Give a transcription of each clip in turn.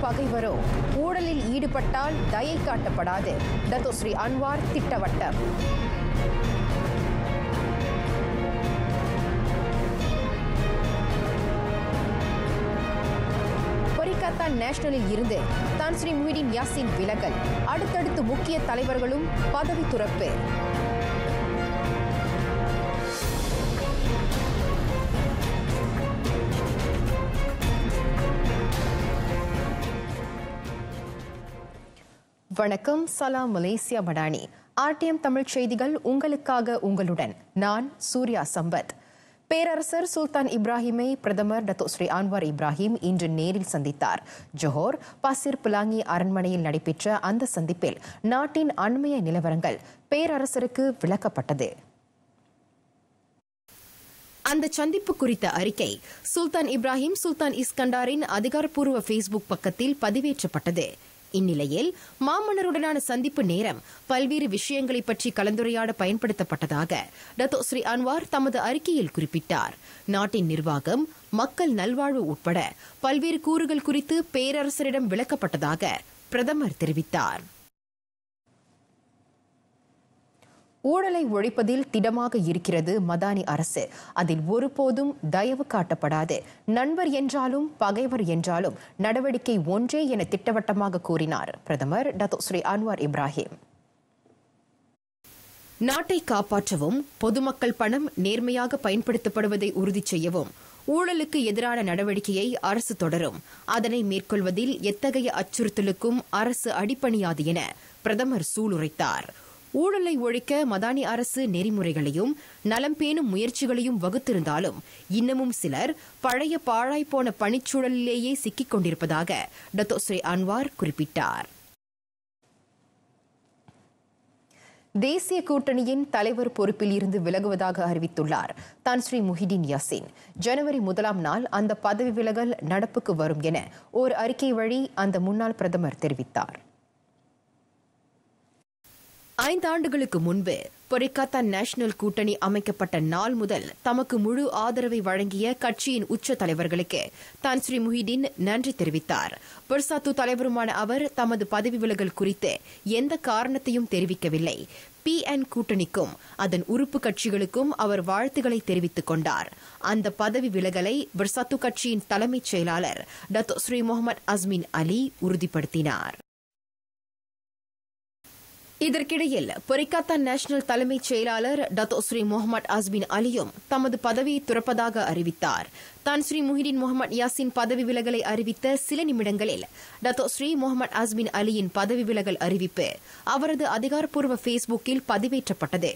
பகைவரோ ஊழலில் ஈடுபட்டால் தயை காட்டப்படாது. Datuk Seri Anwar திட்டவட்டம். பொரிகத்தான் நேஷனலில் இருந்து தான் ஸ்ரீ முஹிடின் யாசின் விலகல். அடுத்தடுத்து முக்கிய தலைவர்களும் பதவி துறப்பு. வணக்கம். சலாம் மலேசியா மடானி. ஆர்டிஎம் தமிழ் செய்திகள் உங்களுக்காக உங்களுடன் நான் சூர்யா சம்பத். பேரரசர் சுல்தான் இப்ராஹிமை பிரதமர் டத்தோஸ்ரீ அன்வார் இப்ராஹிம் இன்று நேரில் சந்தித்தார். ஜோஹர் பசிர் பிலாங்கி அரண்மனையில் நடைபெற்ற அந்த சந்திப்பில் நாட்டின் அண்மைய நிலவரங்கள் பேரரசருக்கு விளக்கப்பட்டது. அந்த சந்திப்பு குறித்த அறிக்கை சுல்தான் இப்ராஹிம் சுல்தான் இஸ்கண்டாரின் அதிகாரப்பூர்வ ஃபேஸ்புக் பக்கத்தில் பதிவேற்றப்பட்டது. இந்நிலையில் மாமன்னருடனான சந்திப்பு நேரம் பல்வேறு விஷயங்களை பற்றி கலந்துரையாட பயன்படுத்தப்பட்டதாக டத்தோஸ்ரீ அன்வார் தமது அறிக்கையில் குறிப்பிட்டார். நாட்டின் நிர்வாகம், மக்கள் நல்வாழ்வு உட்பட பல்வேறு கூறுகள் குறித்து பேரரசரிடம் விளக்கப்பட்டதாக பிரதமர் தெரிவித்தார். ஊழலை ஒழிப்பதில் திடமாக இருக்கிறது மடானி அரசு. அதில் ஒருபோதும் தயவு காட்டப்படாது. நண்பர் என்றாலும் பகைவர் என்றாலும் நடவடிக்கை ஒன்றே என திட்டவட்டமாக கூறினார் பிரதமர் டத்தோஸ்ரீ அன்வார் இப்ராஹிம். நாட்டை காப்பாற்றவும், பொதுமக்கள் பணம் நேர்மையாக பயன்படுத்தப்படுவதை உறுதி செய்யவும் ஊழலுக்கு எதிரான நடவடிக்கையை அரசு தொடரும். அதனை மேற்கொள்வதில் எத்தகைய அச்சுறுத்தலுக்கும் அரசு அடிபணியாது என பிரதமர் சூளுரைத்தார். ஊழலை ஒழிக்க மடானி அரசு நெறிமுறைகளையும் நலம் பேணும் முயற்சிகளையும் வகுத்திருந்தாலும் இன்னமும் சிலர் பழைய பாழாய்ப்போன பணிச்சூழலிலேயே சிக்கிக் கொண்டிருப்பதாக டத்தோஸ்ரீ அன்வார் குறிப்பிட்டார். தேசிய கூட்டணியின் தலைவர் பொறுப்பில் இருந்து விலகுவதாக அறிவித்துள்ளார் தான் ஸ்ரீ முஹிடின் யாசின். ஜனவரி 1ஆம் நாள் அந்த பதவி விலகல் நடப்புக்கு வரும் என ஓர் அறிக்கை வழி அந்த முன்னாள் பிரதமர் தெரிவித்தார். 5 ஆண்டுகளுக்கு முன்பு பொரிகத்தான் நேஷனல் கூட்டணி அமைக்கப்பட்ட நாள் முதல் தமக்கு முழு ஆதரவை வழங்கிய கட்சியின் உச்ச தலைவர்களுக்கு தான் ஸ்ரீ முஹிடின் நன்றி தெரிவித்தார். பெர்சாத்து தலைவருமான அவர் தமது பதவி விலகல் குறித்து எந்த காரணத்தையும் தெரிவிக்கவில்லை. PN கூட்டணிக்கும் அதன் உறுப்பு கட்சிகளுக்கும் அவர் வாழ்த்துக்களை தெரிவித்துக் கொண்டார். அந்த பதவி விலகலை பெர்சாத்து கட்சியின் தலைமைச் செயலாளர் டத்தோஸ்ரீ முகமது அஸ்மின் அலி உறுதிப்படுத்தினார். இதற்கிடையில் பொரிகத்தான் நேஷனல் தலைமைச் செயலாளர் டத்தோஸ்ரீ முகமது அஸ்மின் அலியும் தமது பதவியை துறப்பதாக அறிவித்தார். தான் ஸ்ரீ முஹிடின் முகமது யாசின் பதவி விலகலை அறிவித்த சில நிமிடங்களில் டத்தோஸ்ரீ முகமது அஸ்மின் அலியின் பதவி விலகல் அறிவிப்பு அவரது அதிகாரப்பூர்வ ஃபேஸ்புக்கில் பதிவேற்றப்பட்டது.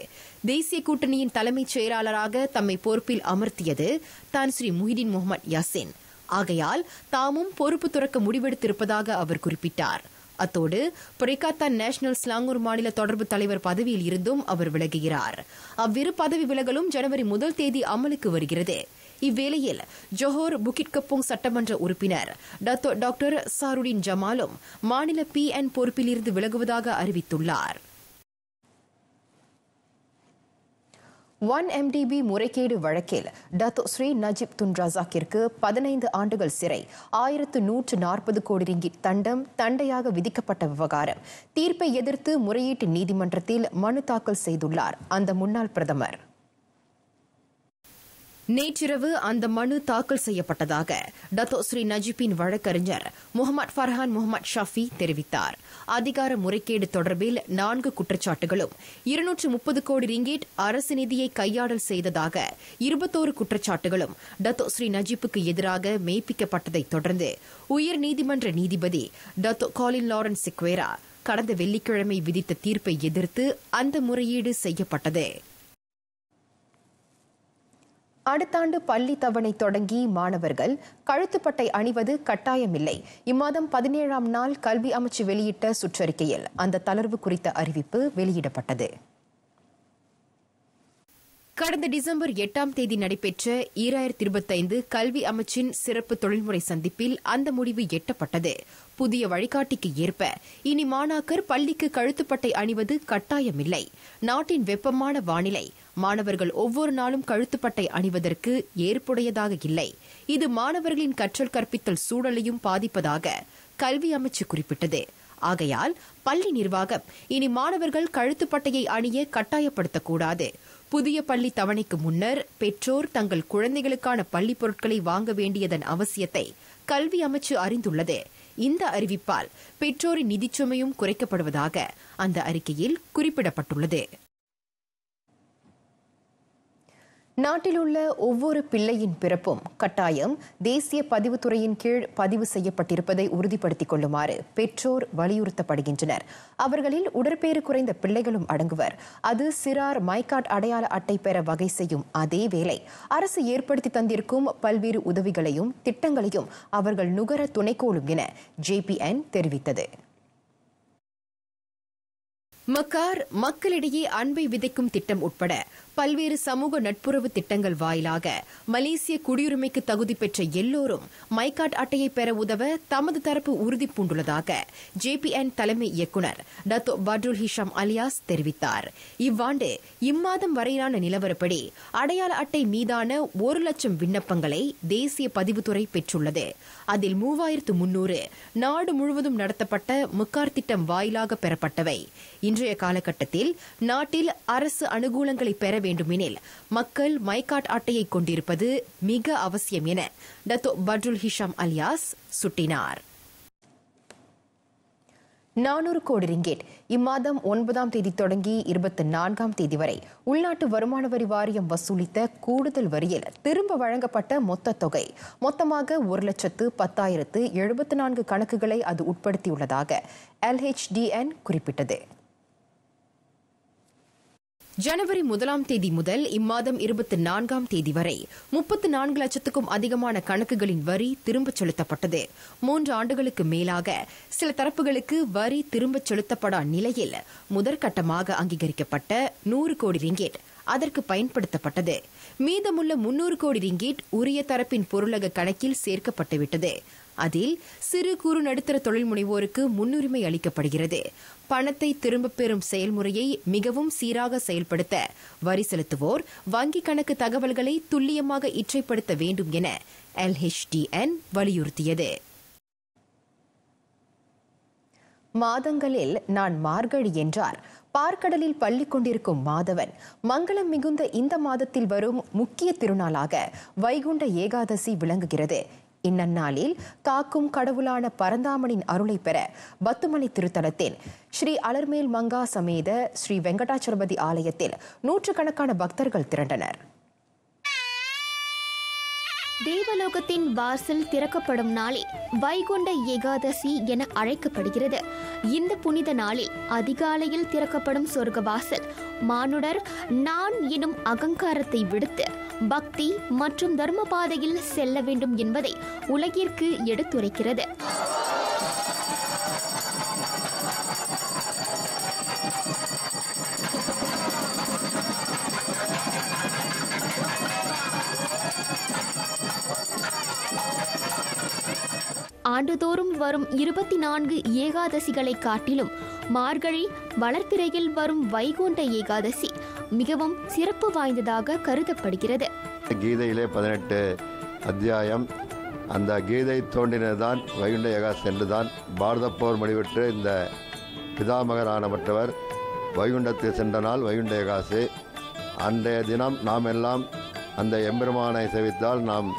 தேசிய கூட்டணியின் தலைமைச் செயலாளராக தம்மை பொறுப்பில் அமர்த்தியது தான் ஸ்ரீ முஹிடின் முகமது யாசின். ஆகையால் தாமும் பொறுப்பு துறக்க முடிவெடுத்திருப்பதாக அவர் குறிப்பிட்டார். அத்தோடு பொரிகத்தான் நேஷனல் ஸ்லாங்கூர் மாநில தொடர்பு தலைவர் பதவியில் இருந்தும் அவர் விலகுகிறார். அவ்விரு பதவி விலகலும் ஜனவரி 1 தேதி அமலுக்கு வருகிறது. இவ்வேளையில் ஜோஹர் புகிட் கப்போங் சட்டமன்ற உறுப்பினர் டாக்டர் சாருடின் ஜமாலும் மாநில PN பொறுப்பில் இருந்து விலகுவதாக அறிவித்துள்ளார். 1MDB முறைகேடு வழக்கில் டத்தோஸ்ரீ நஜீப் துன் ரசாக்கிற்கு 15 ஆண்டுகள் சிறை, 1140 கோடி ரிங்கிட் தண்டையாக விதிக்கப்பட்ட விவகாரம் தீர்ப்பை எதிர்த்து முறையீட்டு நீதிமன்றத்தில் மனு தாக்கல் செய்துள்ளார் அந்த முன்னாள் பிரதமர். நேற்றிரவு அந்த மனு தாக்கல் செய்யப்பட்டதாக டத்தோஸ்ரீ நஜீப்பின் வழக்கறிஞர் முகமது ஃபர்ஹான் முகமது ஷாஃபி தெரிவித்தார். அதிகார முறைகேடு தொடர்பில் 4 குற்றச்சாட்டுகளும் 230 கோடி ரிங்கிட் அரசு நிதியை கையாடல் செய்ததாக 21 குற்றச்சாட்டுகளும் டத்தோஸ்ரீ நஜீப்புக்கு எதிராக மெய்ப்பிக்கப்பட்டதைத் தொடர்ந்து உயர்நீதிமன்ற நீதிபதி டத்தோ காலின் லாரன்ஸ் சிக்வேரா கடந்த வெள்ளிக்கிழமை விதித்த தீர்ப்பை எதிர்த்து அந்த முறையீடு செய்யப்பட்டது. அடுத்த ஆண்டு பள்ளி தவணை தொடங்கி மாணவர்கள் கழுத்துப்பட்டை அணிவது கட்டாயமில்லை. இம்மாதம் 17ஆம் நாள் கல்வி அமைச்சு வெளியிட்ட சுற்றறிக்கையில் அந்த தளர்வு குறித்த அறிவிப்பு வெளியிடப்பட்டது. கடந்த டிசம்பர் 8ஆம் தேதி நடைபெற்ற 2025 கல்வி அமைச்சின் சிறப்பு தொழில்முறை சந்திப்பில் அந்த முடிவு எட்டப்பட்டது. புதிய வழிகாட்டிக்கு ஏற்ப இனி மாணாக்கர் பள்ளிக்கு கழுத்துப்பட்டை அணிவது கட்டாயமில்லை. நாட்டின் வெப்பமான வானிலை மாணவர்கள் ஒவ்வொரு நாளும் கழுத்துப்பட்டை அணிவதற்கு ஏற்புடையதாக இல்லை. இது மாணவர்களின் கற்றல் கற்பித்தல் சூழலையும் பாதிப்பதாக கல்வி அமைச்சு குறிப்பிட்டது. ஆகையால் பள்ளி நிர்வாகம் இனி மாணவர்கள் கழுத்துப்பட்டையை அணிய கட்டாயப்படுத்தக்கூடாது. புதிய பள்ளி தவணைக்கு முன்னர் பெற்றோர் தங்கள் குழந்தைகளுக்கான பள்ளிப் பொருட்களை வாங்க வேண்டியதன் அவசியத்தை கல்வி அமைச்சு அறிந்துள்ளது. இந்த அறிவிப்பால் பெற்றோரின் நிதிச்சுமையும் குறைக்கப்படுவதாக அந்த அறிக்கையில் குறிப்பிடப்பட்டுள்ளது. நாட்டில் உள்ள ஒவ்வொரு பிள்ளையின் பிறப்பும் கட்டாயம் தேசிய பதிவுத்துறையின் கீழ் பதிவு செய்யப்பட்டிருப்பதை உறுதிப்படுத்திக் கொள்ளுமாறு பெற்றோர் வலியுறுத்தப்படுகின்றனர். அவர்களில் உடற்பேறு குறைந்த பிள்ளைகளும் அடங்குவர். அது சிறார் மைகாட் அடையாள அட்டை பெற வகை செய்யும் அதேவேளை அரசு ஏற்படுத்தி தந்திருக்கும் பல்வேறு உதவிகளையும் திட்டங்களையும் அவர்கள் நுகர துணைக்கோளும் என JPN தெரிவித்தது. மக்கார் மக்களிடையே அன்பை விதைக்கும் திட்டம் உட்பட பல்வேறு சமூக நட்புறவு திட்டங்கள் வாயிலாக மலேசிய குடியுரிமைக்கு தகுதி பெற்ற எல்லோரும் மைகாட் அட்டையை பெற உதவ தமது தரப்பு உறுதி பூண்டுள்ளதாக JPN தலைமை இயக்குநர் டத்தோ பட்ருல் ஹிஷாம் அலியாஸ் தெரிவித்தார். இவ்வாண்டு இம்மாதம் வரையிலான நிலவரப்படி அடையாள அட்டை மீதான 1,00,000 விண்ணப்பங்களை தேசிய பதிவுத்துறை பெற்றுள்ளது. அதில் 3,300 நாடு முழுவதும் நடத்தப்பட்ட முக்கார் திட்டம் வாயிலாக பெறப்பட்டவை. இன்றைய காலகட்டத்தில் நாட்டில் அரசு அனுகூலங்களை பெற வேண்டுமெனில் மக்கள் மைகாட் அட்டையை கொண்டிருப்பது மிக அவசியம் என டத்தோ பட்ருல் ஹிஷாம் அலியாஸ் சுட்டினார். 400 கோடி ரிங்கேட் இம்மாதம் 9ஆம் தேதி தொடங்கி 24ஆம் தேதி வரை உள்நாட்டு வருமான வரி வாரியம் வசூலித்த கூடுதல் வரியில் திரும்ப வழங்கப்பட்ட மொத்த தொகை மொத்தமாக 1,10,074 கணக்குகளை அது உட்படுத்தியுள்ளதாக LHDN குறிப்பிட்டது. ஜனவரி 1ஆம் தேதி முதல் இம்மாதம் 24ஆம் தேதி வரை 34 லட்சத்துக்கும் அதிகமான கணக்குகளின் வரி திரும்பச் செலுத்தப்பட்டது. 3 ஆண்டுகளுக்கு மேலாக சில தரப்புகளுக்கு வரி திரும்பச் செலுத்தப்படா நிலையில் முதற்கட்டமாக அங்கீகரிக்கப்பட்ட 100 கோடி ரிங்கேட் அதற்கு பயன்படுத்தப்பட்டது. மீதமுள்ள 300 கோடி ரிங்கேட் உரிய தரப்பின் பொருளக கணக்கில் சேர்க்கப்பட்டுவிட்டது. அதில் சிறு குறு நடுத்தர தொழில் முனைவோருக்கு முன்னுரிமை அளிக்கப்படுகிறது. பணத்தை திரும்பப் பெறும் செயல்முறையை மிகவும் சீராக செயல்படுத்த வரி செலுத்துவோர் வங்கிக் கணக்கு தகவல்களை துல்லியமாக இற்றைப்படுத்த வேண்டும் என LHDN வலியுறுத்தியது. மாதங்களில் நான் மார்கழி என்றார். பார்க்கடலில் பள்ளி கொண்டிருக்கும் மாதவன் மங்களம் மிகுந்த இந்த மாதத்தில் வரும் முக்கிய திருநாளாக வைகுண்ட ஏகாதசி விளங்குகிறது. இந்நன்னாளில் காக்கும் கடவுளான பரந்தாமனின் அருளை பெற பத்துமலை திருத்தலத்தில் ஸ்ரீ அலர்மேல் மங்கா சமேத ஸ்ரீ வெங்கடாச்சலபதி ஆலயத்தில் நூற்றுக்கணக்கான பக்தர்கள் திரண்டனர். தேவலோகத்தின் வாசல் திறக்கப்படும் நாளே வைகுண்ட ஏகாதசி என அழைக்கப்படுகிறது. இந்த புனித நாளில் அதிகாலையில் திறக்கப்படும் சொர்க்க வாசல் மானுடர் நான் எனும் அகங்காரத்தை விடுத்து பக்தி மற்றும் தர்ம பாதையில் செல்ல வேண்டும் என்பதை உலகிற்கு எடுத்துரைக்கிறது. ஆண்டுதோறும் வரும் 24 ஏகாதசிகளை காட்டிலும் மார்கழி வளர்ப்பிறையில் வரும் வைகுண்ட ஏகாதசி மிகவும் சிறப்பு வாய்ந்ததாக கருதப்படுகிறது. கீதையிலே 18 அத்தியாயம், அந்த கீதை தோன்றினதுதான் வைகுண்ட ஏகாதசி என்றுதான். பாரத போர் முடிவிட்டு இந்த பிதாமகரானவற்றவர் வைகுண்டத்தில் சென்ற நாள் வைகுண்ட ஏகாதசி. அன்றைய தினம் நாம் எல்லாம் அந்த எம்பெருமானை சேவித்தால் நாம்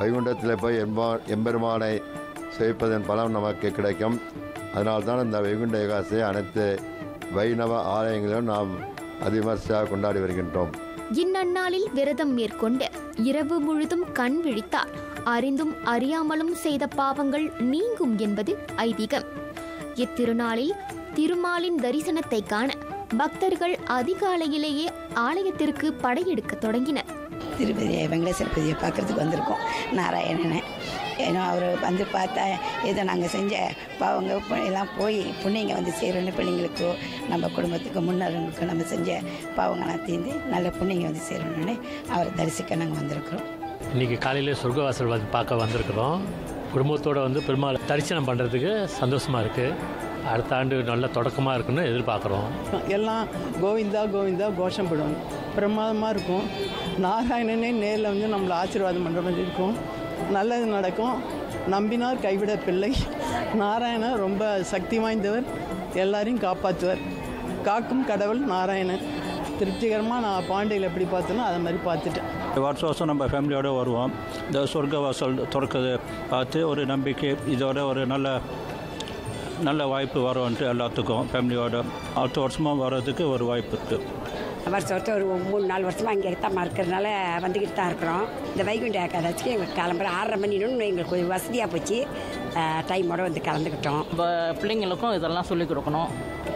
வைகுண்டத்தில் போய் எம்பெருமானை சேவிப்பதன் பலம் நமக்கு கிடைக்கும். அதனால்தான் இந்த வைகுண்ட ஏகாதசியை அனைத்து வைணவ ஆலயங்களிலும் நாம் அதிவிமர்சையாக கொண்டாடி வருகின்றோம். இந்நன்னாளில் விரதம் மேற்கொண்டு இரவு முழுதும் கண் விழித்தால் அறிந்தும் அறியாமலும் செய்த பாவங்கள் நீங்கும் என்பது ஐதீகம். இத்திருநாளில் திருமாலின் தரிசனத்தை காண பக்தர்கள் அதிகாலையிலேயே ஆலயத்திற்கு படையெடுக்க தொடங்கினர். திருப்பதி வெங்கடேஸ்வரபதியை பார்க்கறதுக்கு வந்திருக்கோம். நாராயணனை ஏன்னா அவர் வந்து பார்த்தா ஏதோ நாங்கள் செஞ்ச பாவங்க எல்லாம் போய் புண்ணியங்க வந்து சேரணும். பிள்ளைங்களுக்கோ நம்ம குடும்பத்துக்கு முன்னோர்களுக்கு நம்ம செஞ்ச பாவங்கள்லாம் தீர்ந்து நல்ல புண்ணியங்க வந்து சேரணும்னு அவரை தரிசிக்க நாங்கள் வந்திருக்கிறோம். இன்றைக்கி காலையில் சொர்க்கவாசல் வந்து பார்க்க வந்திருக்கிறோம். குடும்பத்தோடு வந்து பெருமாள் தரிசனம் பண்ணுறதுக்கு சந்தோஷமாக இருக்குது. அடுத்த ஆண்டு நல்ல தொடக்கமாக இருக்குன்னு எதிர்பார்க்குறோம். எல்லாம் கோவிந்தா கோவிந்தா கோஷம் போடுவோம். பிரமாதமாக இருக்கும். நாராயணனே நேரில் வந்து நம்மளை ஆசீர்வாதம் பண்ணுற மாதிரி இருக்கும். நல்லது நடக்கும். நம்பினார் கைவிட பிள்ளை. நாராயணன் ரொம்ப சக்தி வாய்ந்தவர், எல்லாரையும் காப்பாற்றுவார். காக்கும் கடவுள் நாராயணன். திருப்திகரமாக நான் பாண்டியில் எப்படி பார்த்தேனோ அதை மாதிரி பார்த்துட்டேன். வருஷம் வருஷம் நம்ம ஃபேமிலியோடு வருவோம். இந்த சொர்க்க வாசல் திறக்கிறது பார்த்து ஒரு நம்பிக்கை, இதோட ஒரு நல்ல வாய்ப்பு வரும்ன்ட்டு எல்லாத்துக்கும் ஃபேமிலியோட அடுத்த வருஷமாக வர்றதுக்கு ஒரு வாய்ப்பு இருக்குது. வருஷம் ஒரு 3-4 வருஷமாக இங்கே தான் இருக்கிறதுனால வந்துக்கிட்டு தான் இருக்கிறோம். இந்த வைகுண்ட ஏகாதசிக்கு எங்களுக்கு கிளம்புற 6:30 மணின்னு எங்களுக்கு கொஞ்சம் வசதியாக போச்சு. டைமோட வந்து கலந்துக்கிட்டோம். இப்போ பிள்ளைங்களுக்கும் இதெல்லாம் சொல்லிக் கொடுக்கணும்.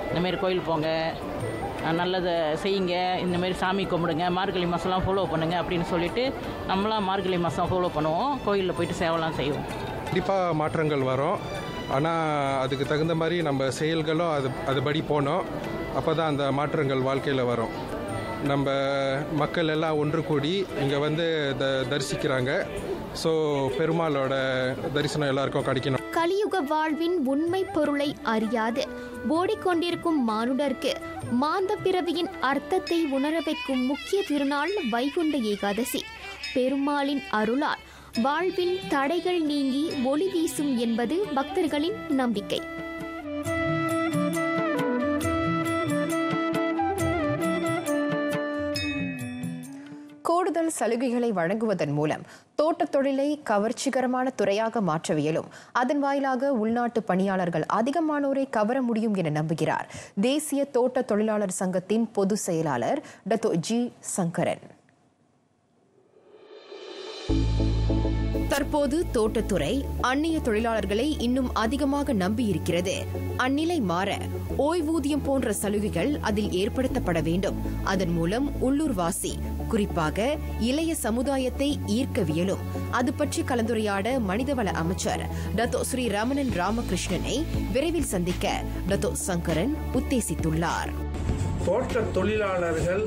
இந்தமாரி கோயில் போங்க, நல்லதை செய்யுங்க, இந்தமாரி சாமி கும்பிடுங்க, மார்கழி மாதம்லாம் ஃபாலோ பண்ணுங்கள் அப்படின்னு சொல்லிவிட்டு நம்மளாம் மார்கழி மாதம் ஃபாலோ பண்ணுவோம். கோயிலில் போயிட்டு சேவலாம் செய்வோம். கண்டிப்பாக மாற்றங்கள் வரும். ஆனால் அதுக்கு தகுந்த மாதிரி நம்ம செயல்களும் அதுபடி போனோம். அப்போ தான் அந்த மாற்றங்கள் வாழ்க்கையில் வரும். நம்ம மக்கள் எல்லாம் ஒன்று கூடி இங்கே வந்து தரிசிக்கிறாங்க. ஸோ பெருமாளோட தரிசனம் எல்லாருக்கும் கிடைக்கணும். கலியுக வாழ்வின் உண்மை பொருளை அறியாது ஓடிக்கொண்டிருக்கும் மானுடருக்கு மாந்த பிறவியின் அர்த்தத்தை உணர வைக்கும் முக்கிய திருநாள் வைகுண்ட ஏகாதசி. பெருமாளின் அருளால் வாழ்வில் தடைகள் நீங்கி ஒளி வீசும் என்பது பக்தர்களின் நம்பிக்கை. கூடுதல் சலுகைகளை வழங்குவதன் மூலம் தோட்டத் தொழிலை கவர்ச்சிகரமான துறையாக மாற்றவியலும் அதன் வாயிலாக உள்நாட்டு பணியாளர்கள் அதிகமானோரை கவர முடியும் என நம்புகிறார் தேசிய தோட்ட தொழிலாளர் சங்கத்தின் பொதுச் செயலாளர் டத்தோ ஜி சங்கரன். தற்போது தோட்டத்துறை அந்நிய தொழிலாளர்களை இன்னும் அதிகமாக நம்பியிருக்கிறது. அந்நிலை மாற ஓய்வூதியம் போன்ற சலுகைகள் அதில் ஏற்படுத்தப்பட வேண்டும். அதன் மூலம் உள்ளூர்வாசி, குறிப்பாக இளைய சமுதாயத்தை ஈர்க்கவியலும். அது பற்றி கலந்துரையாட மனிதவள அமைச்சர் டத்தோ ஸ்ரீ ரமணன் ராமகிருஷ்ணனை விரைவில் சந்திக்க டத்தோ சங்கரன் உத்தேசித்துள்ளார். தோட்ட தொழிலாளர்கள்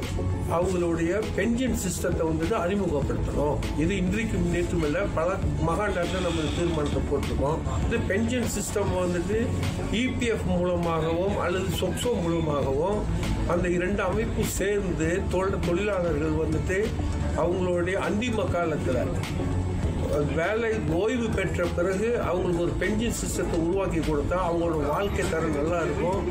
அவங்களுடைய பென்ஷன் சிஸ்டத்தை வந்துட்டு அறிமுகப்படுத்தணும். இது இன்றைக்கு நேற்றும் இல்லை, பல மகாநாட்டில் நம்ம தீர்மானத்தை போட்டிருக்கோம். இது பென்ஷன் சிஸ்டம் வந்துட்டு இபிஎஃப் மூலமாகவும் அல்லது சொக்சோ மூலமாகவும் அந்த 2 அமைப்பும் சேர்ந்து தோட்ட தொழிலாளர்கள் வந்துட்டு அவங்களுடைய அந்திம காலத்தில் வேலை ஓய்வு பெற்ற பிறகு அவங்களுக்கு ஒரு பென்ஷன் சிஸ்டத்தை உருவாக்கி கொடுத்தா அவங்களோட வாழ்க்கை தரம் நல்லா இருக்கும்.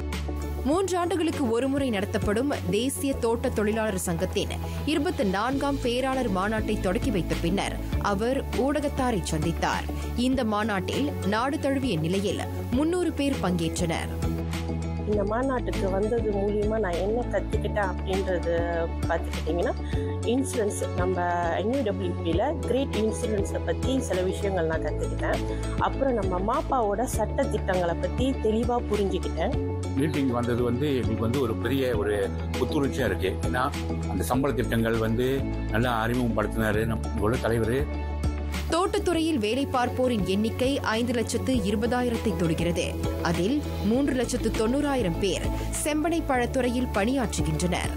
3 ஆண்டுகளுக்கு ஒருமுறை நடத்தப்படும் தேசிய தோட்ட தொழிலாளர் சங்கத்தின் 24ஆம் பேராளர் மாநாட்டை தொடக்கி வைத்த பின்னர் அவர் ஊடகத்தாரை சந்தித்தார். இந்த மாநாட்டில் நாடு தழுவிய நிலையில் 300 பேர் பங்கேற்றனர். இந்த மாநாட்டுக்கு வந்தது மூலியமாக நான் என்ன கற்றுக்கிட்டேன் அப்படின்றது பார்த்துக்கிட்டிங்கன்னா, இன்சூரன்ஸ் நம்ம NUWPயில் கிரேட் இன்சூரன்ஸை பற்றி சில விஷயங்கள் நான் கற்றுக்கிட்டேன். அப்புறம் நம்ம மாப்பாவோட சட்ட திட்டங்களை பற்றி தெளிவாக புரிஞ்சுக்கிட்டேன். மீட்டிங் வந்தது எங்களுக்கு ஒரு பெரிய ஒரு புத்துணர்ச்சியாக இருக்குது. ஏன்னா அந்த சம்பள திட்டங்கள் நல்லா அறிமுகப்படுத்தினார் நம்மளோட தலைவர். தோட்டத்துறையில் வேலை பார்ப்போரின் எண்ணிக்கை 5,20,000 தொடுகிறது. அதில் 3,90,000 பேர் செம்பனை பழத்துறையில் பணியாற்றுகின்றனர்.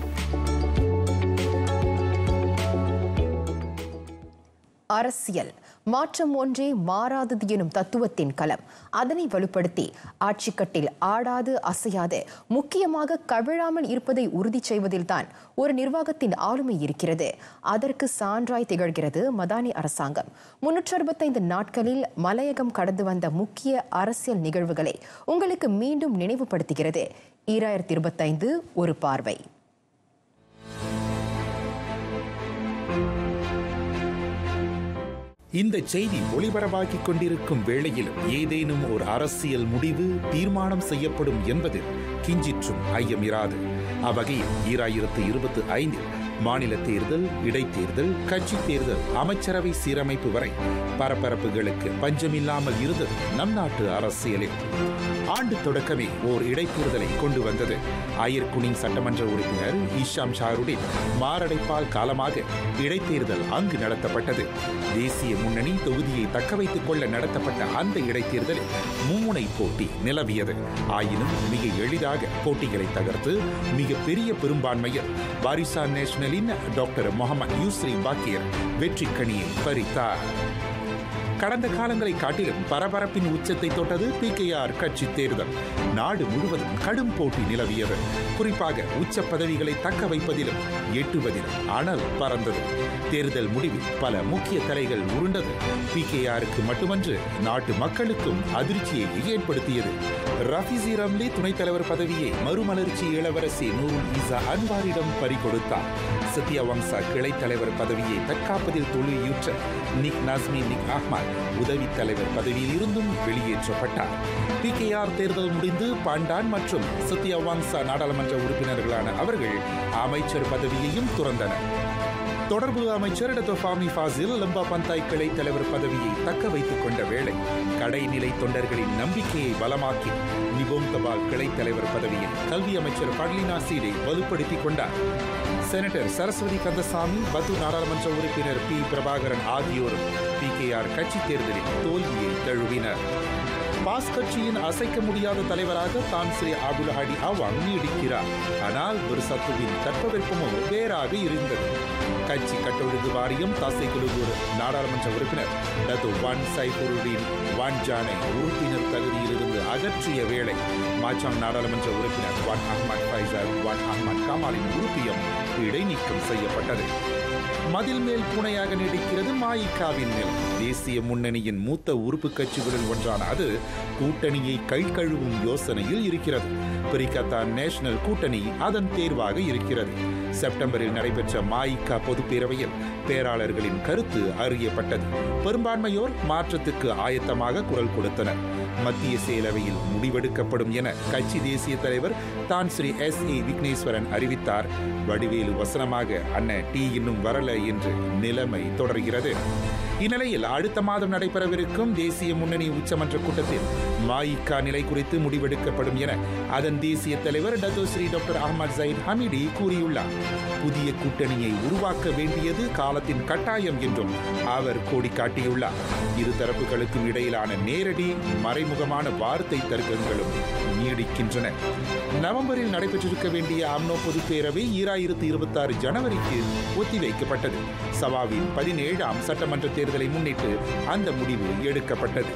அரசியல் மாற்றம் ஒன்றே மாறாதது எனும் தத்துவத்தின் களம். அதனை வலுப்படுத்தி ஆட்சிக்கட்டில் ஆடாது அசையாது முக்கியமாக கவிழாமல் இருப்பதை உறுதி செய்வதில்தான் ஒரு நிர்வாகத்தின் ஆளுமை இருக்கிறது. அதற்கு சான்றாய் திகழ்கிறது மதானி அரசாங்கம். 365 நாட்களில் மலையகம் கடந்து வந்த முக்கிய அரசியல் நிகழ்வுகளை உங்களுக்கு மீண்டும் நினைவுபடுத்துகிறது 2025 ஒரு பார்வை. இந்த செய்தி ஒளிபரப்பாகிக் கொண்டிருக்கும் வேளையிலும் ஏதேனும் ஒரு அரசியல் முடிவு தீர்மானம் செய்யப்படும் என்பதில் கிஞ்சிற்றும் ஐயமிராது. அவ்வகையில் 2025 மாநில தேர்தல், இடைத்தேர்தல், கட்சி தேர்தல், அமைச்சரவை சீரமைப்பு வரை பரபரப்புகளுக்கு பஞ்சமில்லாமல் இருந்தது நம் நாட்டு அரசியலில். ஆண்டு தொடக்கமே ஓர் இடைத்தேர்தலை கொண்டு வந்தது. அயர்குனிங் சட்டமன்ற உறுப்பினர் இஷாம் ஷாருடின் மாரடைப்பால் காலமாக இடைத்தேர்தல் அங்கு நடத்தப்பட்டது. தேசிய முன்னணி தொகுதியை தக்க வைத்துக் கொள்ள நடத்தப்பட்ட அந்த இடைத்தேர்தலில் மும்முனை போட்டி நிலவியது. ஆயினும் மிக எளிதாக போட்டிகளை தகர்த்து மிக பெரிய பெரும்பான்மையில் பாரிசான் நேஷனலின் டாக்டர் முகமது யூஸ்ரி பாக்கிர் வெற்றி கனியை பறித்தார். கடந்த காலங்களை காட்டிலும் பரபரப்பின் உச்சத்தை தொட்டது PKR கட்சி தேர்தல். நாடு முழுவதும் கடும் போட்டி நிலவியது. குறிப்பாக உச்ச பதவிகளை தக்க வைப்பதிலும் எட்டுவதிலும் அனல் பறந்தது. தேர்தல் முடிவில் பல முக்கிய தலைகள் உருண்டது. PKRக்கு மட்டுமன்று நாட்டு மக்களுக்கும் அதிர்ச்சியை ஏற்படுத்தியது. ரஃபீசி ரம்லி துணைத் தலைவர் பதவியை மறுமலர்ச்சி இளவரசி நூருல் ஈசா அன்வாரிடம் பறிகொடுத்தார். சத்யா வங்சா கிளை தலைவர் பதவியை தற்காப்பதில் தோல்வியுற்ற நிக் நஸ்மி நிக் அஹ்மத் உதவி தலைவர் பதவியில் இருந்தும் வெளியேற்றப்பட்டார். PKR தேர்தல் முடிந்து பாண்டான் மற்றும் சத்யா வங்சா நாடாளுமன்ற உறுப்பினர்களான அவர்கள் அமைச்சர் பதவியையும் துறந்தனர். தொடர்பு அமைச்சர் டாக்டர் ஃபாமி ஃபாசில் லம்பா பந்தாய் கிளை தலைவர் பதவியை தக்க வைத்துக் கொண்ட வேளை கடைநிலை தொண்டர்களின் நம்பிக்கையை பலமாக்கி நிபோம் தபால் கிளை தலைவர் பதவியை கல்வி அமைச்சர் பட்லினா சீடை வலுப்படுத்திக் கொண்டார். செனட்டர் சரஸ்வதி கந்தசாமி, பத்து நாடாளுமன்ற உறுப்பினர் P. பிரபாகரன் ஆகியோரும் PKR கட்சி தேர்தலில் தோல்வியை தழுவினர். பாஸ் கட்சியின் அசைக்க முடியாத தலைவராக தான் ஸ்ரீ அப்துல் ஹடி அவாங் நீடிக்கிறார். ஆனால் பிர்சத்துவின் தட்பவெப்பமோ வேறாக இருந்தது. கட்சி கட்டொழுங்கு வாரியம் தாசைகுலுகூர் நாடாளுமன்ற உறுப்பினர் டாக்டர் வான் சைஃபுருடீன் வான் ஜானை உறுப்பினர் தகுதியிலிருந்து அகற்றிய வேளை மாச்சாங் நாடாளுமன்ற உறுப்பினர் வான் அஹ்மத் ஃபைசல் வான் அஹ்மத் கமாலின் உறுப்பியம் இடைநீக்கம் செய்யப்பட்டது. மதில் மேல் பூனையாக நீடிக்கிறது மாயிகாவின் மேல். தேசிய முன்னணியின் மூத்த உறுப்பு கட்சிகளில் ஒன்றான அது கூட்டணியை கை கழுவும் யோசனையில் இருக்கிறது. பெரிகத்தா நேஷனல் கூட்டணி அதன் தேர்வாக இருக்கிறது. செப்டம்பரில் நடைபெற்ற மாயிகா பொதுப்பேரவையில் பேராளர்களின் கருத்து அறியப்பட்டது. பெரும்பான்மையோர் மாற்றத்துக்கு ஆயத்தமாக குரல் கொடுத்தனர். மத்திய செயலவையில் முடிவெடுக்கப்படும் என கட்சி தேசிய தலைவர் தான் ஸ்ரீ S.A. விக்னேஸ்வரன் அறிவித்தார். வடிவேலு வசனமாக அண்ணன் டீ இன்னும் வரல என்று நிலைமை தொடர்கிறது. இந்நிலையில் அடுத்த மாதம் நடைபெறவிருக்கும் தேசிய முன்னணி உச்சமன்ற கூட்டத்தில் மாயிகா நிலை குறித்து முடிவெடுக்கப்படும் என அதன் தேசிய தலைவர் டாக்டர் அஹ்மத் ஜயீத் ஹமீடி கூறியுள்ளார். புதிய கூட்டணியை உருவாக்க வேண்டியது காலத்தின் கட்டாயம் என்றும் அவர் கோடி காட்டியுள்ளார். இரு தரப்புகளுக்கும் இடையிலான நேரடி மறைமுகமான வார்த்தை தர்க்கங்களும் நீடிக்கின்றன. நவம்பரில் நடைபெற்றிருக்க வேண்டிய அம்னோ பொதுப்பேரவை 2026 ஜனவரிக்கு ஒத்திவைக்கப்பட்டது. சபாவின் 17ஆம் சட்டமன்ற தேர்தலை முன்னிட்டு அந்த முடிவு எடுக்கப்பட்டது.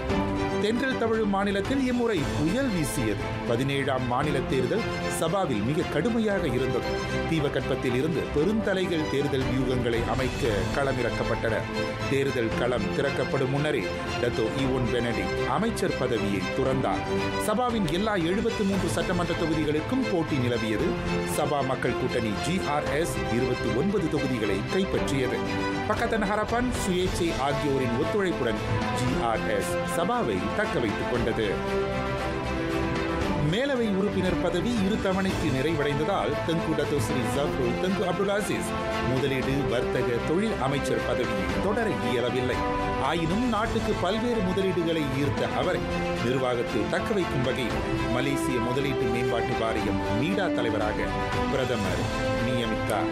தென்றல் தமிழ் மாநிலத்தில் இம்முறை புயல் வீசியது. 17ஆம் மாநில தேர்தல் சபாவில் மிக கடுமையாக இருந்தது. தீபகற்பத்தில் இருந்து பெருந்தலைகள் தேர்தல் வியூகங்களை அமைக்க களமிறக்கப்பட்டனர். தேர்தல் களம் திறக்கப்படும் முன்னரே டாக்டர் ஈவோன் பெனடிக்ட் அமைச்சர் பதவியை துறந்தார். சபாவின் எல்லா 73 சட்டமன்ற தொகுதிகளுக்கும் போட்டி நிலவியது. சபா மக்கள் கூட்டணி GRS 29 தொகுதிகளை கைப்பற்றியது. பக்கத்தன் ஹரப்பன், சுயேச்சை ஆகியோரின் ஒத்துழைப்புடன் GRS சபாவை தக்க வைத்துக் கொண்டது. மேலவை உறுப்பினர் பதவி இரு தவணைக்கு நிறைவடைந்ததால் தங்கு டாக்டர் ஸ்ரீ ஜஃபர் தங்கு அப்துல் அசீஸ் முதலீடு வர்த்தக தொழில் அமைச்சர் பதவியை தொடர இயலவில்லை. ஆயினும் நாட்டுக்கு பல்வேறு முதலீடுகளை ஈர்த்த அவரை நிர்வாகத்தில் தக்க வைக்கும் வகையில் மலேசிய முதலீட்டு மேம்பாட்டு வாரியம் மீடா தலைவராக பிரதமர் நியமித்தார்.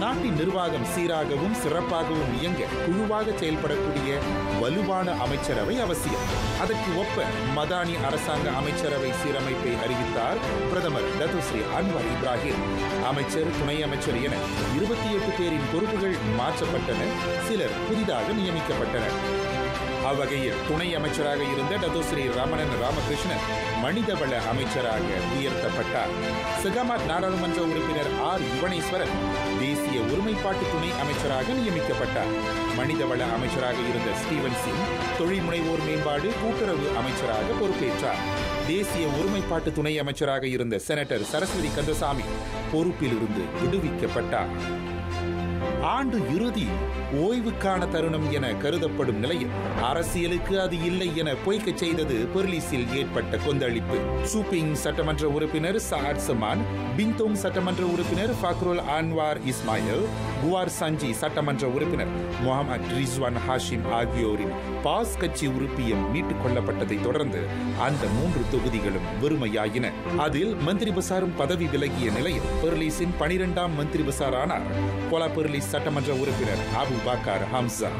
நாட்டின் நிர்வாகம் சீராகவும் சிறப்பாகவும் இயங்க குழுவாக செயல்படக்கூடிய வலுவான அமைச்சரவை அவசியம். அதற்கு ஒப்ப மதானி அரசாங்க அமைச்சரவை சீரமைப்பை அறிவித்தார் பிரதமர் டாக்டர் ஸ்ரீ அன்வர் இப்ராஹிம். அமைச்சர், துணை அமைச்சர் என 28 பேரின் பொறுப்புகள் மாற்றப்பட்டன. சிலர் புதிதாக நியமிக்கப்பட்டனர். அவ்வகையில் துணை அமைச்சராக இருந்த டாக்டர் ஸ்ரீ ரமணன் ராமகிருஷ்ணன் மனிதவள அமைச்சராக உயர்த்தப்பட்டார். சகமாட் நாடாளுமன்ற உறுப்பினர் R. யுவனேஸ்வரன் தேசிய ஒருமைப்பாட்டு துணை அமைச்சராக நியமிக்கப்பட்டார். மனிதவள அமைச்சராக இருந்த ஸ்டீவன் சிங் தொழில் முனைவோர் மேம்பாடு கூட்டுறவு அமைச்சராக பொறுப்பேற்றார். தேசிய ஒருமைப்பாட்டு துணை அமைச்சராக இருந்த செனட்டர் சரஸ்வதி கந்தசாமி பொறுப்பிலிருந்து விடுவிக்கப்பட்டார். ஆண்டு இறுதி ஓய்வுக்கான தருணம் என கருதப்படும் நிலையில் அரசியலுக்கு அது இல்லை என பொய்க்கச் செய்தது பெர்லிஸில் ஏற்பட்ட கொந்தளிப்பு. சூப்பிங் சட்டமன்ற உறுப்பினர் சாத் சமான், பின்தோங் சட்டமன்ற உறுப்பினர் ஃபக்ருல் அன்வார் இஸ்மாயில், குவார் சஞ்சி சட்டமன்ற உறுப்பினர் முகமது ரிஸ்வான் ஹாஷிம் ஆகியோரின் பாஸ் கட்சி உறுப்பியம் மீட்டுக் கொள்ளப்பட்டதை தொடர்ந்து அந்த 3 தொகுதிகளும் வெறுமையாயின. அதில் மந்திரி பசாரும் பதவி விலகிய நிலையில் பெர்லிஸின் 12ஆம் மந்திரி பசார் ஆனார். பொலா பெர்லி சோசலிஸ்ட் சட்டமன்ற உறுப்பினர் அபு பக்கர் ஹம்சா.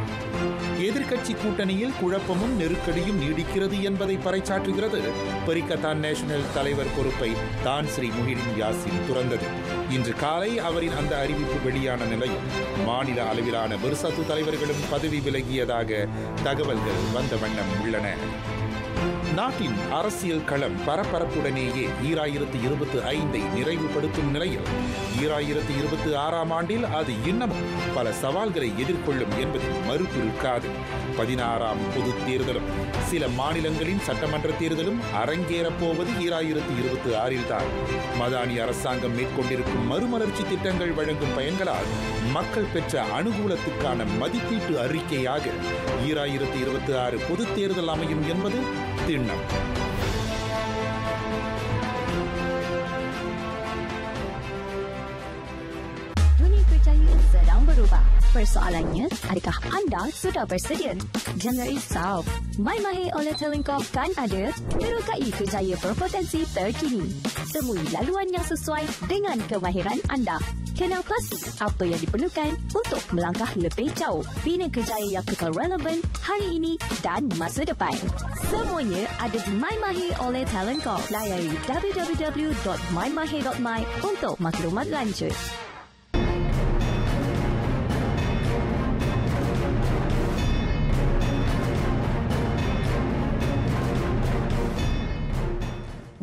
எதிர்க்கட்சி கூட்டணியில் குழப்பமும் நெருக்கடியும் நீடிக்கிறது என்பதை பறைசாற்றுகிறது பரிக்கத்தான் நேஷனல் தலைவர் பொறுப்பை தான் ஸ்ரீ முஹிடின் யாசின் துறந்தது. இன்று காலை அவரின் அந்த அறிவிப்பு வெளியான நிலையில் மாநில அளவிலான பெர்சத்து தலைவர்களும் பதவி விலகியதாக தகவல்கள் வந்த வண்ணம் உள்ளன. நாட்டின் அரசியல் களம் பரபரப்புடனேயே 2025 நிறைவுபடுத்தும் நிலையில் 2026 ஆண்டில் அது இன்னமும் பல சவால்களை எதிர்கொள்ளும் என்பதில் மறுப்பு இருக்காது. 16ஆம் பொது தேர்தலும் சில மாநிலங்களின் சட்டமன்ற தேர்தலும் அரங்கேறப் போவது 2026 தான். மதானி அரசாங்கம் மேற்கொண்டிருக்கும் மறுமலர்ச்சி திட்டங்கள் வழங்கும் பயன்களால் மக்கள் பெற்ற அனுகூலத்துக்கான மதிப்பீட்டு அறிக்கையாக 2026 பொது தேர்தல் அமையும் என்பது திண்ணம். Dunia kerjaya sedang berubah. Persoalannya, adakah anda sudah bersedia? Jangan risau. MyMahir oleh Telengkop kan ada terukai kerjaya berpotensi terkini. Temui laluan yang sesuai dengan kemahiran anda. Kenal pasti apa yang diperlukan untuk melangkah lebih jauh. Bina kerjaya yang kekal relevan hari ini dan masa depan. Semuanya ada di MyMahir oleh Telengkop. Layari www.mymahir.my untuk maklumat lanjut.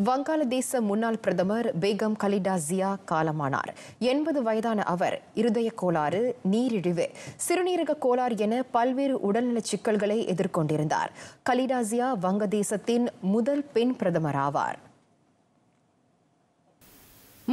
வங்காளதேச முன்னாள் பிரதமர் பேகம் கலிடா ஜியா காலமானார். 80 வயதான அவர் இருதய கோளாறு, நீரிழிவு, சிறுநீரக கோளாறு என பல்வேறு உடல்நல சிக்கல்களை எதிர்கொண்டிருந்தார். கலிடா ஜியா வங்கதேசத்தின் முதல் பெண் பிரதமர் ஆவார்.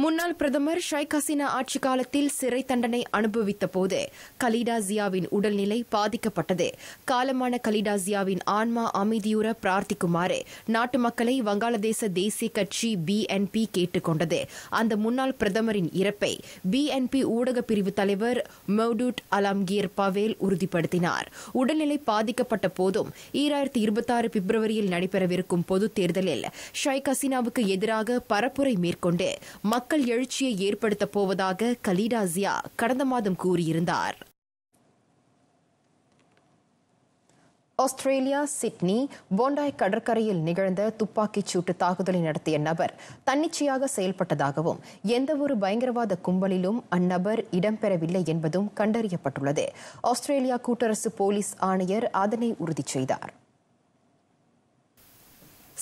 முன்னாள் பிரதமர் ஷேக் ஹசீனா ஆட்சி காலத்தில் சிறை தண்டனை அனுபவித்த போது கலிடா ஜியாவின் உடல்நிலை பாதிக்கப்பட்டது. காலமான கலிடா ஜியாவின் ஆன்மா அமைதியுற பிரார்த்திக்குமாறு நாட்டு மக்களை வங்காளதேச தேசிய கட்சி BNP கேட்டுக் கொண்டது. அந்த முன்னாள் பிரதமரின் இறப்பை BNP ஊடக பிரிவு தலைவர் மௌடூட் அலாம்கீர் பவேல் உறுதிப்படுத்தினார். உடல்நிலை பாதிக்கப்பட்ட போதும் 2026 பிப்ரவரியில் நடைபெறவிருக்கும் பொதுத் தேர்தலில் ஷேக் ஹசீனாவுக்கு எதிராக பரப்புரை மேற்கொண்டு மக்கள் எழுச்சியை ஏற்படுத்தப் போவதாக கலிடா ஜியா கடந்த மாதம் கூறியிருந்தார். ஆஸ்திரேலியா சிட்னி போண்டாய் கடற்கரையில் நிகழ்ந்த துப்பாக்கிச் சூட்டு தாக்குதலை நடத்திய நபர் தன்னிச்சையாக செயல்பட்டதாகவும் எந்தவொரு பயங்கரவாத கும்பலிலும் அந்நபர் இடம்பெறவில்லை என்பதும் கண்டறியப்பட்டுள்ளது. ஆஸ்திரேலியா கூட்டரசு போலீஸ் ஆணையர் அதனை உறுதி செய்தார்.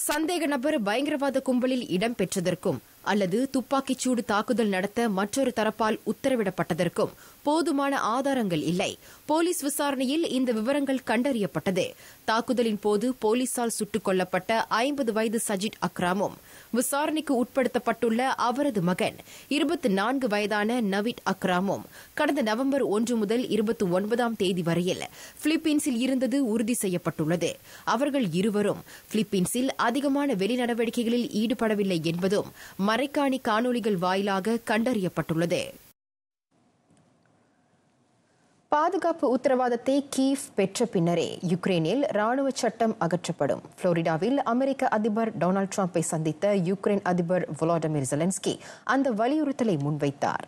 சந்தேக நபர் பயங்கரவாத கும்பலில் இடம்பெற்றதற்கும் அல்லது துப்பாக்கிச்சூடு தாக்குதல் நடத்த மற்றொரு தரப்பால் உத்தரவிடப்பட்டதற்கும் போதுமான ஆதாரங்கள் இல்லை. போலீஸ் விசாரணையில் இந்த விவரங்கள் கண்டறியப்பட்டது. தாக்குதலின் போது போலீசால் சுட்டுக் கொல்லப்பட்ட 50 வயது சஜித் அக்ராமும் விசாரணைக்கு உட்படுத்தப்பட்டுள்ள அவரது மகன் 24 வயதான நவீத் அக்ராமும் கடந்த நவம்பர் 1 முதல் 29ஆம் தேதி வரையில் பிலிப்பீன்ஸில் இருந்தது உறுதி செய்யப்பட்டுள்ளது. அவர்கள் இருவரும் பிலிப்பீன்ஸில் அதிகமான வெளிநடவடிக்கைகளில் ஈடுபடவில்லை என்பதும் மறைக்காணி காணொலிகள் வாயிலாக கண்டறியப்பட்டுள்ளது. பாதுகாப்பு உத்தரவாதத்தை கீவ் பெற்ற பின்னரே யுக்ரைனில் ராணுவ சட்டம் அகற்றப்படும். புளோரிடாவில் அமெரிக்க அதிபர் டொனால்டு டிரம்பை சந்தித்த யுக்ரைன் அதிபர் வோலோடிமிர் ஜெலன்ஸ்கி அந்த வலியுறுத்தலை முன்வைத்தார்.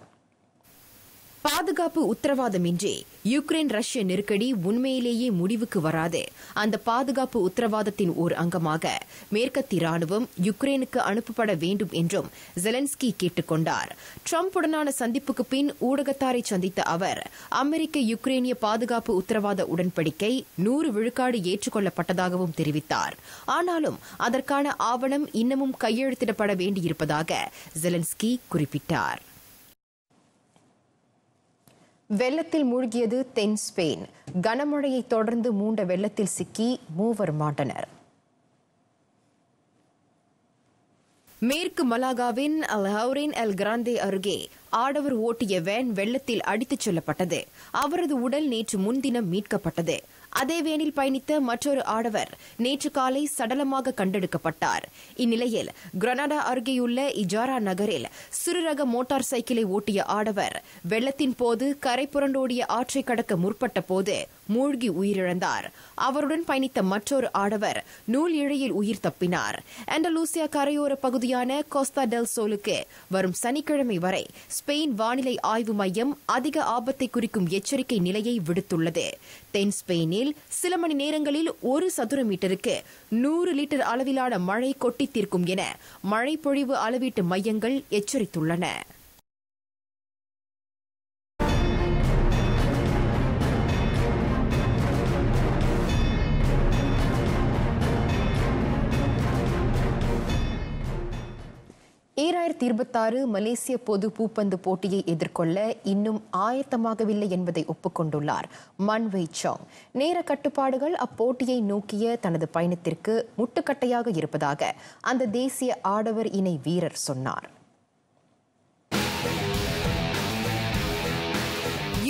பாதுகாப்பு உத்தரவாதமின்றி யுக்ரைன் ரஷ்ய நெருக்கடி உண்மையிலேயே முடிவுக்கு வராது. அந்த பாதுகாப்பு உத்தரவாதத்தின் ஓர் அங்கமாக மேற்கத்திய ராணுவம் யுக்ரைனுக்கு அனுப்பப்பட வேண்டும் என்றும் ஜெலன்ஸ்கி கேட்டுக் கொண்டார். டிரம்புடனான சந்திப்புக்கு பின் ஊடகத்தாரை சந்தித்த அவர் அமெரிக்க யுக்ரைனிய பாதுகாப்பு உத்தரவாத உடன்படிக்கை 100 விழுக்காடு ஏற்றுக்கொள்ளப்பட்டதாகவும் தெரிவித்தார். ஆனாலும் அதற்கான ஆவணம் இன்னமும் கையெழுத்திடப்பட வேண்டியிருப்பதாக ஜெலன்ஸ்கி குறிப்பிட்டார். வெள்ளத்தில் மூழ்கியது தென் ஸ்பெயின். கனமழையை தொடர்ந்து மூண்ட வெள்ளத்தில் சிக்கி 3 மாண்டனர். மேற்கு மலாகாவின் அல்ஹவுரின் எல் கிராண்டே அருகே ஆடவர் ஓட்டிய வேன் வெள்ளத்தில் அடித்துச் செல்லப்பட்டது. அவரது உடல் நேற்று முன்தினம் மீட்கப்பட்டது. அதே வேனில் பயணித்த மற்றொரு ஆடவர் நேற்று காலை சடலமாக கண்டெடுக்கப்பட்டார். இந்நிலையில் கிரனாடா அருகேயுள்ள இஜாரா நகரில் சிறுரக மோட்டார் சைக்கிளை ஓட்டிய ஆடவர் வெள்ளத்தின் போது கரை புரண்டோடிய ஆற்றை கடக்க முற்பட்ட போது மூழ்கி உயிரிழந்தார். அவருடன் பயணித்த மற்றொரு ஆடவர் நூல் இழையில் உயிர் தப்பினார். ஆண்டலூசியா கரையோர பகுதியான கோஸ்டா டெல் சோலுக்கு வரும் சனிக்கிழமை வரை ஸ்பெயின் வானிலை ஆய்வு மையம் அதிக ஆபத்தை குறிக்கும் எச்சரிக்கை நிலையை விடுத்துள்ளது. தென் ஸ்பெயினில் சில மணி நேரங்களில் 1 சதுர மீட்டருக்கு 100 லிட்டர் அளவிலான மழை கொட்டி தீர்க்கும் என மழை பொழிவு அளவீட்டு மையங்கள் எச்சரித்துள்ளன. மலேசிய பொது பூப்பந்து போட்டியை எதிர்கொள்ள இன்னும் ஆயத்தமாகவில்லை என்பதை ஒப்புக்கொண்டுள்ளார் மன் வெய் சாங். நேர கட்டுப்பாடுகள் அப்போட்டியை நோக்கிய தனது பயணத்திற்கு முட்டுக்கட்டையாக இருப்பதாக அந்த தேசிய ஆடவர் இணை வீரர் சொன்னார்.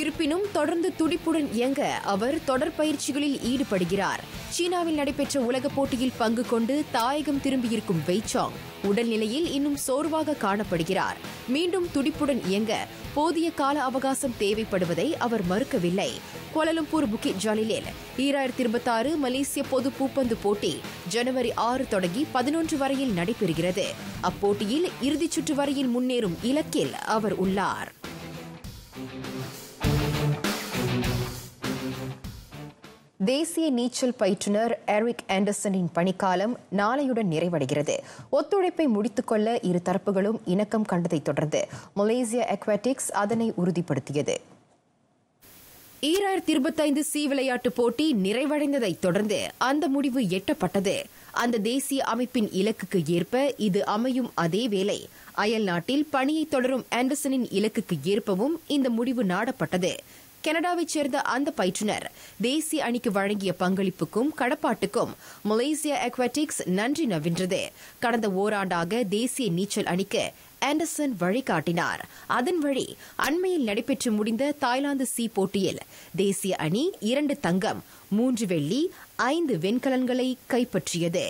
இருப்பினும் தொடர்ந்து துடிப்புடன் இயங்க அவர் தொடர் பயிற்சிகளில் ஈடுபடுகிறார். சீனாவில் நடைபெற்ற உலகப் போட்டியில் பங்கு கொண்டு தாயகம் திரும்பியிருக்கும் வெய்சாங் உடல்நிலையில் இன்னும் சோர்வாக காணப்படுகிறார். மீண்டும் துடிப்புடன் இயங்க போதிய கால அவகாசம் தேவைப்படுவதை அவர் மறுக்கவில்லை. கோலாலம்பூர் புக்கிட் ஜாலிலில் 2026 மலேசிய பொது பூப்பந்து போட்டி ஜனவரி 6 தொடங்கி 11 வரையில் நடைபெறுகிறது. அப்போட்டியில் இறுதிச் சுற்று வரையில் முன்னேறும் இலக்கில் அவர் உள்ளார். தேசிய நீச்சல் பயிற்றுநர் எரிக் ஆண்டர்சனின் பணிக்காலம் நாளையுடன் நிறைவடைகிறது. ஒத்துழைப்பை முடித்துக்கொள்ள இரு தரப்புகளும் இணக்கம் கண்டதைத் தொடர்ந்து மலேசியா அக்வாட்டிக்ஸ் அதனை உறுதிப்படுத்தியது. 2025 சி விளையாட்டுப் போட்டி நிறைவடைந்ததைத் தொடர்ந்து அந்த முடிவு எட்டப்பட்டது. அந்த தேசிய அமைப்பின் இலக்குக்கு ஏற்ப இது அமையும். அதேவேளை அயல் நாட்டில் பணியை தொடரும் ஆண்டர்சனின் இலக்குக்கு ஏற்பவும் இந்த முடிவு நாடப்பட்டது. கனடாவைச் சேர்ந்த அந்த பயிற்றுநர் தேசிய அணிக்கு வழங்கிய பங்களிப்புக்கும் கடப்பாட்டுக்கும் மலேசியா அக்வாட்டிக்ஸ் நன்றி நவின்றது. கடந்த ஓராண்டாக தேசிய நீச்சல் அணிக்கு ஆண்டர்சன் வழிகாட்டினார். அதன் வழி அண்மையில் நடைபெற்று முடிந்த தாய்லாந்து சி போட்டியில் தேசிய அணி 2 தங்கம் 3 வெள்ளி 5 வெண்கலன்களை கைப்பற்றியது.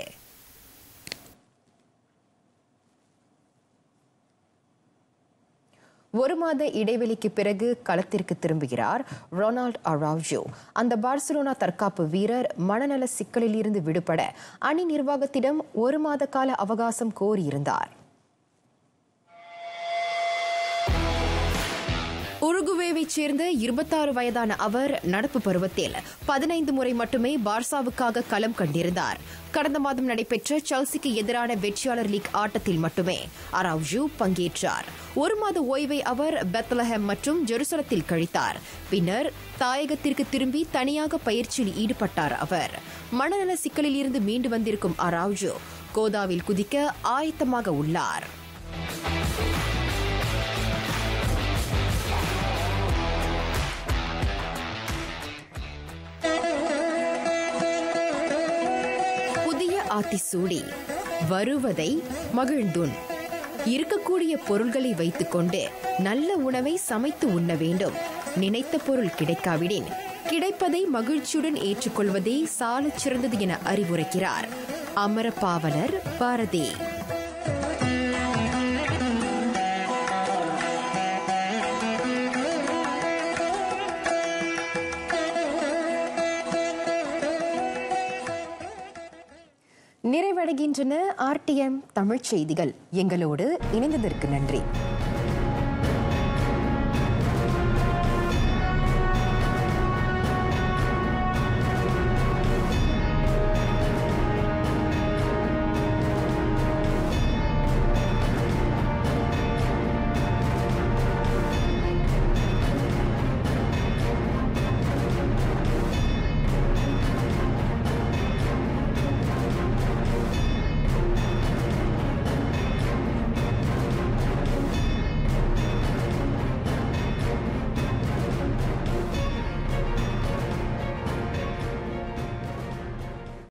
ஒரு மாத இடைவெளிக்கு பிறகு களத்திற்கு திரும்புகிறார் ரொனால்ட் அராவ்ஜோ. அந்த பார்சிலோனா தற்காப்பு வீரர் மனநல சிக்கலில் இருந்து விடுபட அணி நிர்வாகத்திடம் 1 மாத கால அவகாசம் கோரியிருந்தார். உருகுவேவைச் சேர்ந்த 26 வயதான அவர் நடப்பு பருவத்தில் 15 முறை மட்டுமே பார்சாவுக்காக களம் கண்டிருந்தார். கடந்த மாதம் நடைபெற்ற செல்சிக்கு எதிரான வெற்றியாளர் லீக் ஆட்டத்தில் மட்டுமே அராவ்ஜோ பங்கேற்றார். 1 மாத ஓய்வை அவர் பெத்லஹேம் மற்றும் ஜெருசலத்தில் கழித்தார். பின்னர் தாயகத்திற்கு திரும்பி தனியாக பயிற்சியில் ஈடுபட்டார். அவர் மனநல சிக்கலில் இருந்து மீண்டு வந்திருக்கும் அராவ்ஜோ கோதாவில் குதிக்க ஆயத்தமாக உள்ளார். ஆத்திசூடி வருவதை மகிழ்ந்துண். இருக்கக்கூடிய பொருள்களை வைத்துக்கொண்டு நல்ல உணவை சமைத்து உண்ண வேண்டும். நினைத்த பொருள் கிடைக்காவிடின் கிடைப்பதை மகிழ்ச்சியுடன் ஏற்றுக்கொள்வதே சாலச் சிறந்தது என அறிவுரைக்கிறார் அமரபாவலர் பாரதி. நிறைவடைகின்றன RTM தமிழ் செய்திகள். எங்களோடு இணைந்ததற்கு நன்றி.